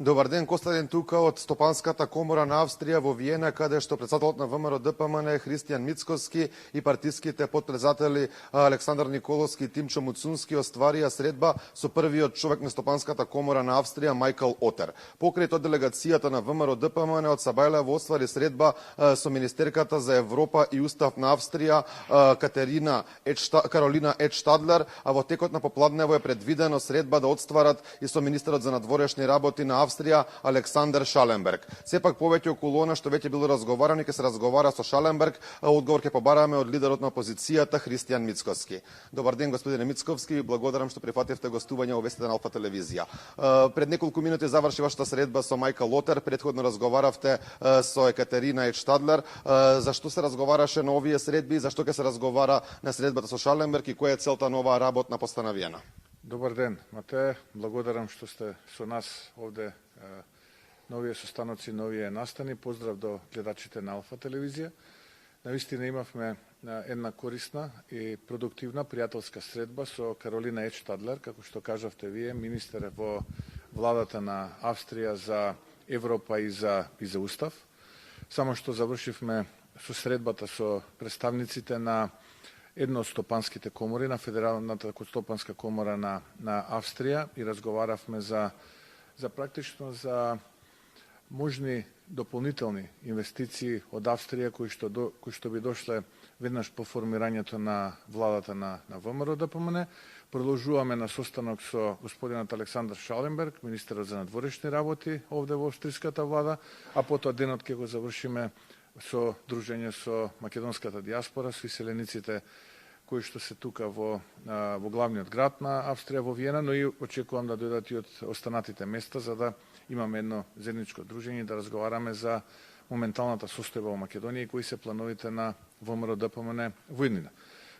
Добар ден, Костадин тука од Стопанската комора на Австрија во Виена, каде што председателот на ВМРО ДПМН Христијан Мицковски и партиските потпредседатели Александар Николовски и Тимчо Муцунски остварија средба со првиот човек на Стопанската комора на Австрија, Мајкл Отер. Покрај тоа делегацијата на ВМРО ДПМН од Сабајлево оствари средба со министерката за Европа и Устав на Австрија Каролина Едштадлер, а во текот на попладнево е предвидено средба да отстварат и со министерот за надворешни работи на Австрија Александер Шаленберг. Сепак повеќе околу она што веќе било разговарано, ќе се разговара со Шаленберг, одговор ќе побараме од лидерот на опозицијата Христијан Мицковски. Добар ден, господине Мицковски, благодарам што прифативте гостување во вестите на Алфа телевизија. Пред неколку минути заврши вашата средба со Мајкл Отер, претходно разговаравте со Екатерина Едштадлер. Зашто се разговараше на овие средби, зашто ќе се разговара на средбата со Шаленберг и која е целта на оваа работна постановиена? Добар ден, Матеј. Благодарам што сте со нас овде на овие состаноци, на овие настани. Поздрав до гледачите на Алфа телевизија. Навистина имавме една корисна и продуктивна пријателска средба со Каролина Едштадлер, како што кажавте вие, министер во владата на Австрија за Европа и за Устав. Само што завршивме со средбата со представниците на една од стопанските комори, на Федералната стопанска комора на Австрија, и разговаравме за практично за можни дополнителни инвестиции од Австрија кои што би дошле веднаш по формирањето на владата на ВМРО ДПМН. Продолжуваме на состанок со господинот Александар Шаленберг, министерот за надворешни работи овде во австриската влада, а потоа денот ќе го завршиме со дружење со македонската диаспора, со иселениците кои што се тука во главниот град на Австрија во Виена, но и очекувам да дојдат и од останатите места за да имаме едно заедничко дружење и да разговараме за моменталната состојба во Македонија и кои се плановите на ВМРО ДПМН во иднина.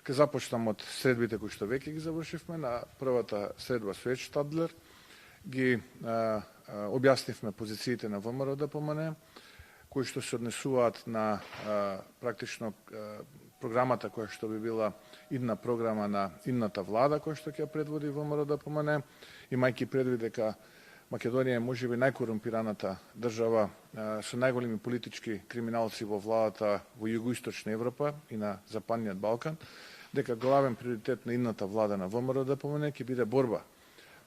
Ке започнам од средбите кои што веќе ги завршивме. На првата средба со Едштадлер ги објаснивме позициите на ВМРО ДПМН, кои што се однесуваат на практично програмата која што би била идна програма на идната влада која што ќе предводи ВМРО ДПМН, имајќи предвид дека Македонија е можеби најкорумпираната држава со најголеми политички криминалци во владата во југоисточна Европа и на Западниот Балкан, дека главен приоритет на идната влада на ВМРО ДПМН ќе биде борба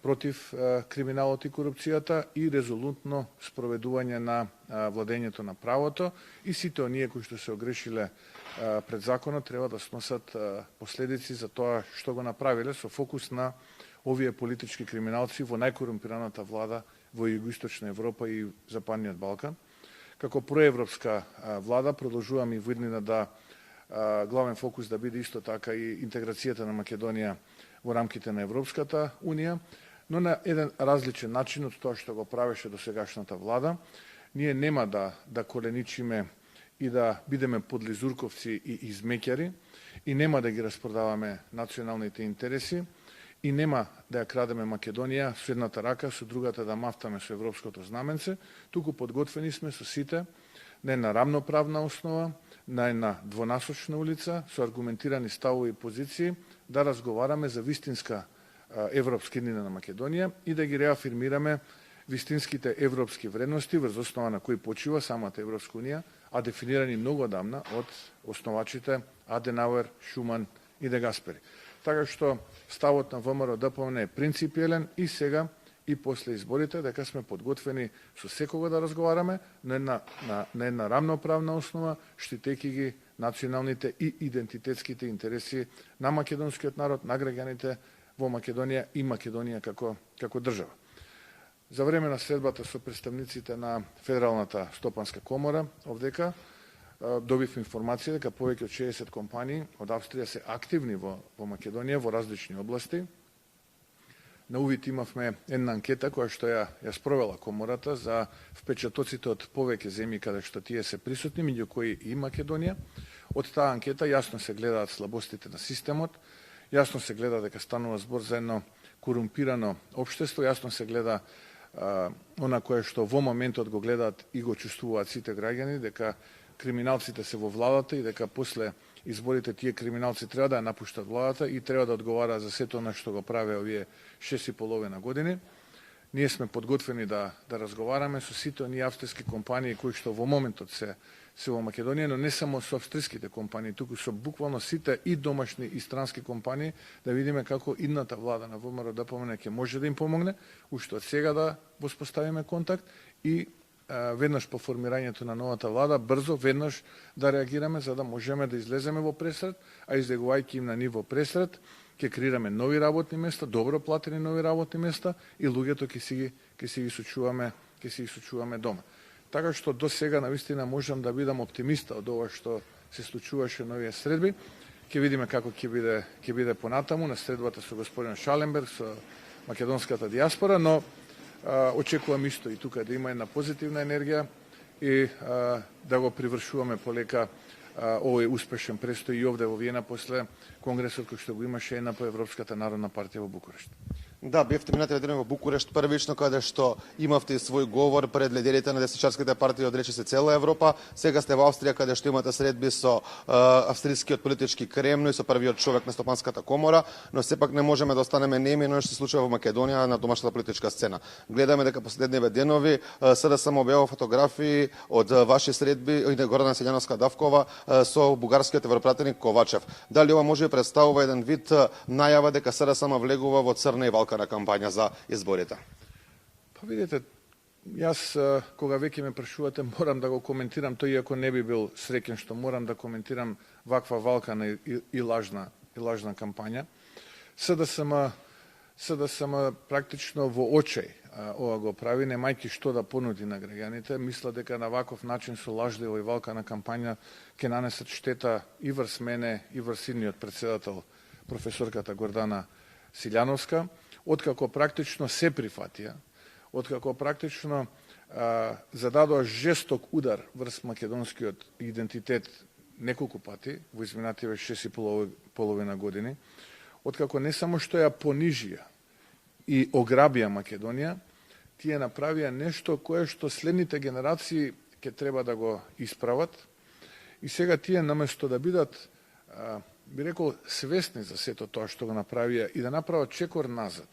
против криминалот и корупцијата и резолутно спроведување на владењето на правото, и сите оние кои што се огрешиле пред законот треба да сносат последици за тоа што го направиле, со фокус на овие политички криминалци во најкорумпираната влада во југоисточна Европа и Западниот Балкан. Како проевропска влада продолжуваме и во иднина да главен фокус да биде исто така и интеграцијата на Македонија во рамките на Европската унија, но на еден различен начин од тоа што го правеше до сегашната влада. Ние нема да коленичиме и да бидеме подлизурковци и измеќари, и нема да ги распродаваме националните интереси, и нема да ја крадеме Македонија со едната рака, со другата да мафтаме со европското знаменце, туку подготвени сме со сите на една рамноправна основа, на една двонасочна улица, со аргументирани ставови и позиции, да разговараме за вистинска европска иднина на Македонија и да ги реафирмираме вистинските европски вредности врз основа на кои почива самата Европска унија, а дефинирани многу одамна од основачите Аденауер, Шуман и Де Гаспери. Така што ставот на ВМРО ДПМН е принципиелен и сега и после изборите, дека сме подготвени со секого да разговараме на една рамноправна основа, штитејќи ги националните и идентитетските интереси на македонскиот народ, на граѓаните во Македонија и Македонија како држава. За време на средбата со представниците на Федералната стопанска комора овдека добив информација дека повеќе од 60 компании од Австрија се активни во Македонија во различни области. На увид имавме една анкета која што ја спровела комората за впечатоците од повеќе земји каде што тие се присутни, меѓу кои и Македонија. Од таа анкета јасно се гледаат слабостите на системот, јасно се гледа дека станува збор за едно корумпирано општество, јасно се гледа она кое што во моментот го гледаат и го чувствуваат сите граѓани, дека криминалците се во владата и дека после изборите тие криминалци треба да ја напуштат владата и треба да одговараат за сето она што го праве овие 6,5 години. ние сме подготвени да разговараме со сите оние австрийски компании кои што во моментот се во Македонија, но не само со австрийските компании, туку со буквално сите и домашни и странски компании, да видиме како идната влада на ВМРО ДПМН ќе може да им помогне, уште од сега да воспоставиме контакт и веднаш по формирањето на новата влада, брзо, веднаш да реагираме, за да можеме да излеземе во пресред, а излегувајќи им на ниво пресред, ќе креираме нови работни места, добро платени нови работни места и луѓето ќе си ги сочуваме дома. Така што до сега навистина можам да бидам оптимиста од ова што се случуваше на овие средби. Ќе видиме како ќе биде понатаму на средбата со господин Шаленберг, со македонската диаспора, но очекувам исто и тука да има една позитивна енергија и да го привршуваме полека овој успешен престој и овде во Виена после конгресот кој што го имаше една по Европската народна партија во Букурешт. Да, бевте минатиот ден во Букурешт првично, каде што имавте свој говор пред лидерите на десничарските партии од речиси цела Европа. Сега сте во Австрија, каде што имате средби со австрискиот политички Кремно и со првиот човек на Стопанската комора, но сепак не можеме да останеме неми на што се случува во Македонија на домашната политичка сцена. Гледаме дека последниве денови СДСМ објавува фотографии од ваши средби и Гордана Силјановска-Давкова со бугарскиот европратеник Ковачев. Дали ова може да представува еден вид најава дека СДСМ влегува во црна и валкана кампања за изборите? Па видите, јас кога веќе ме прашувате морам да го коментирам тој, иако не би бил среќен што морам да коментирам ваква валкана и лажна кампања. СДСМ практично во очај ова го прави, немајќи што да понуди на граѓаните. Мисла дека на ваков начин со лажлива и валкана кампања ќе нанесат штета и врз мене и врз идниот председател професорката Гордана Силјановска, откако практично се прифатија, откако практично зададоа жесток удар врз македонскиот идентитет неколку пати во изминативе 6,5 години, откако не само што ја понижија и ограбија Македонија, тие направија нешто кое што следните генерации ќе треба да го исправат. И сега тие наместо да бидат, би рекол, свесни за сето тоа што го направија и да направат чекор назад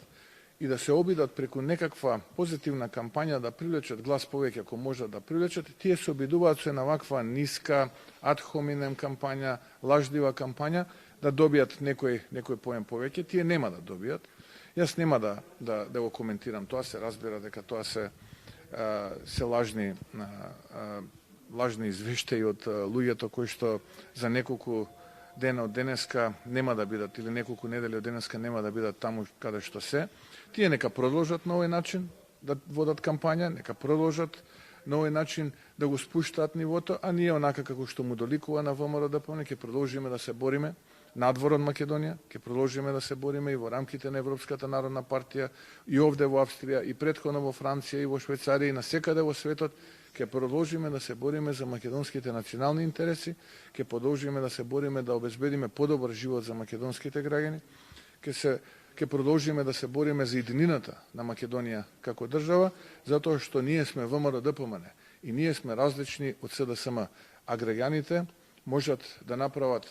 и да се обидат преку некаква позитивна кампања да привлечат глас повеќе, ако можат да привлечат, тие се обидуваат со една ваква ниска, ad hominem кампања, лажлива кампања, да добијат некој поен повеќе. Тие нема да добијат. Јас нема да го коментирам тоа, се разбира дека тоа се лажни извештаи од луѓето кои што за неколку дена од денеска нема да бидат, или неколку недели од денеска нема да бидат таму каде што се. Тие нека продолжат на овој начин да водат кампања, нека продолжат на овој начин да го спуштаат нивото, а ние онака како што му доликува на ВМРО ДПМН ќе продолжиме да се бориме надвор од Македонија, ќе продолжиме да се бориме и во рамките на Европската народна партија, и овде во Австрија, и претходно во Франција, и во Швајцарија, и насекаде во светот. Ќе продолжиме да се бориме за македонските национални интереси, ќе продолжиме да се бориме да обезбедиме подобар живот за македонските граѓани, ќе продолжиме да се бориме за иднината на Македонија како држава, затоа што ние сме ВМРО ДПМН и ние сме различни од СДСМ, а граѓаните можат да направат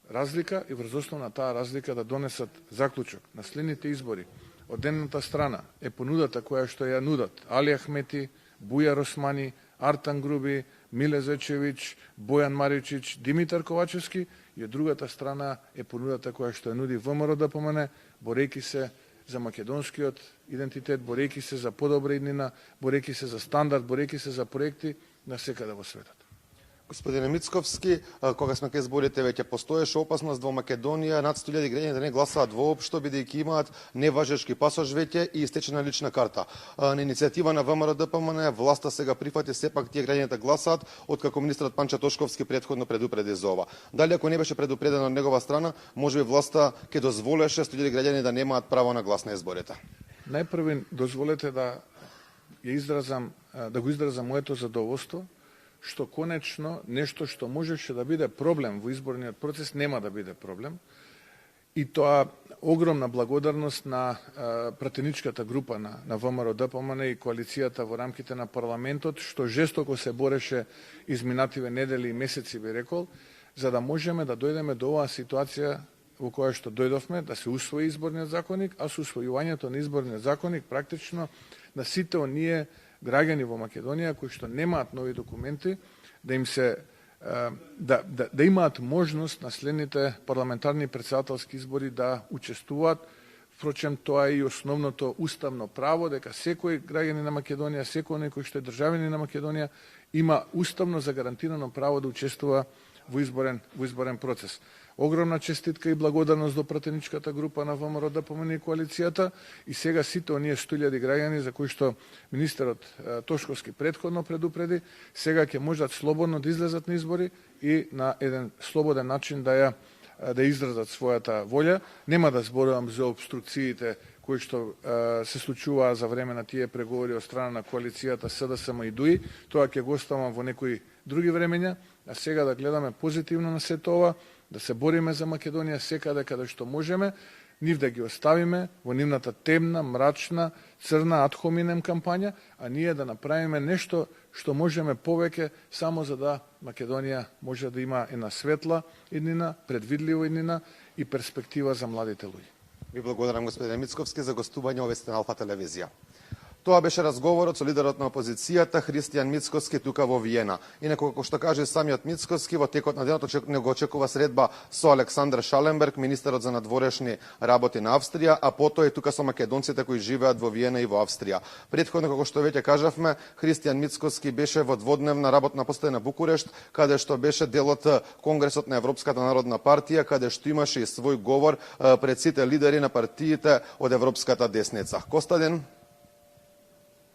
разлика и врз основа на таа разлика да донесат заклучок на следните избори. Од едната страна е понудата која што ја нудат Али Ахмети, Бујар Османи, Артан Груби, Миле Зечевич, Бојан Маричич, Димитар Ковачевски, и од другата страна е понудата која што ја нуди ВМРО ДПМН, борејќи се за македонскиот идентитет, борејќи се за подобра иднина, борејќи се за стандард, борејќи се за проекти насекаде во светот. Господине Мицковски, кога сме кај изборите, веќе постоеше опасност во Македонија над 100.000 граѓани да не гласаат воопшто, бидејќи имаат неважечки пасош веќе и истечена лична карта. На иницијатива на ВМРО ДПМН власта сега прифати сепак тие граѓани да гласаат, откако министерот Панча Тошковски претходно предупреди за ова. Дали ако не беше предупредено од негова страна, можеби власта ќе дозволеше 100.000 граѓани да немаат право на глас на изборите? Најпрви дозволете да го изразам моето задоволство што конечно нешто што можеше да биде проблем во изборниот процес нема да биде проблем. И тоа огромна благодарност на пратеничката група на ВМРО ДПМН и коалицијата во рамките на парламентот, што жестоко се бореше изминативе недели и месеци, би рекол, за да можеме да дојдеме до оваа ситуација во која што дојдовме да се усвои изборниот законник, а со усвојувањето на изборниот законник практично на сите оние граѓани во Македонија кои што немаат нови документи, да им се да имаат можност на следните парламентарни председателски избори да учествуваат. Впрочем, тоа е и основното уставно право, дека секој граѓанин на Македонија, секој некој што е државјанин на Македонија, има уставно загарантирано право да учествува во изборен процес. Огромна честитка и благодарност до пратеничката група на ВМРО ДПМН и коалицијата и сега сите оние 100.000 граѓани за кои што министерот Тошковски претходно предупреди, сега ќе можат слободно да излезат на избори и на еден слободен начин да изразат својата волја. Нема да зборувам за обструкциите кои што се случуваа за време на тие преговори од страна на коалицијата СДСМ и ДУИ. Тоа ќе го оставам во некои други времења, а сега да гледаме позитивно на сето ова, да се бориме за Македонија секаде каде што можеме, нив да ги оставиме во нивната темна, мрачна, црна ad hominem кампања, а ние да направиме нешто што можеме повеќе само за да Македонија може да има една светла иднина, предвидлива иднина и перспектива за младите луѓе. Ви благодарам, господин Мицковски, за гостување во вестите на Алфа телевизија. Тоа беше разговорот со лидерот на опозицијата Христијан Мицковски тука во Виена. Инаку, како што каже самиот Мицковски, во текот на денот не го очекува средба со Александар Шаленберг, министерот за надворешни работи на Австрија, а потоа и тука со македонците кои живеат во Виена и во Австрија. Претходно, како што веќе кажавме, Христијан Мицковски беше во дводневна работна постоја на Букурешт, каде што беше дел од Конгресот на Европската народна партија, каде што имаше и свој говор пред сите лидери на партиите од европската десница. Костадин.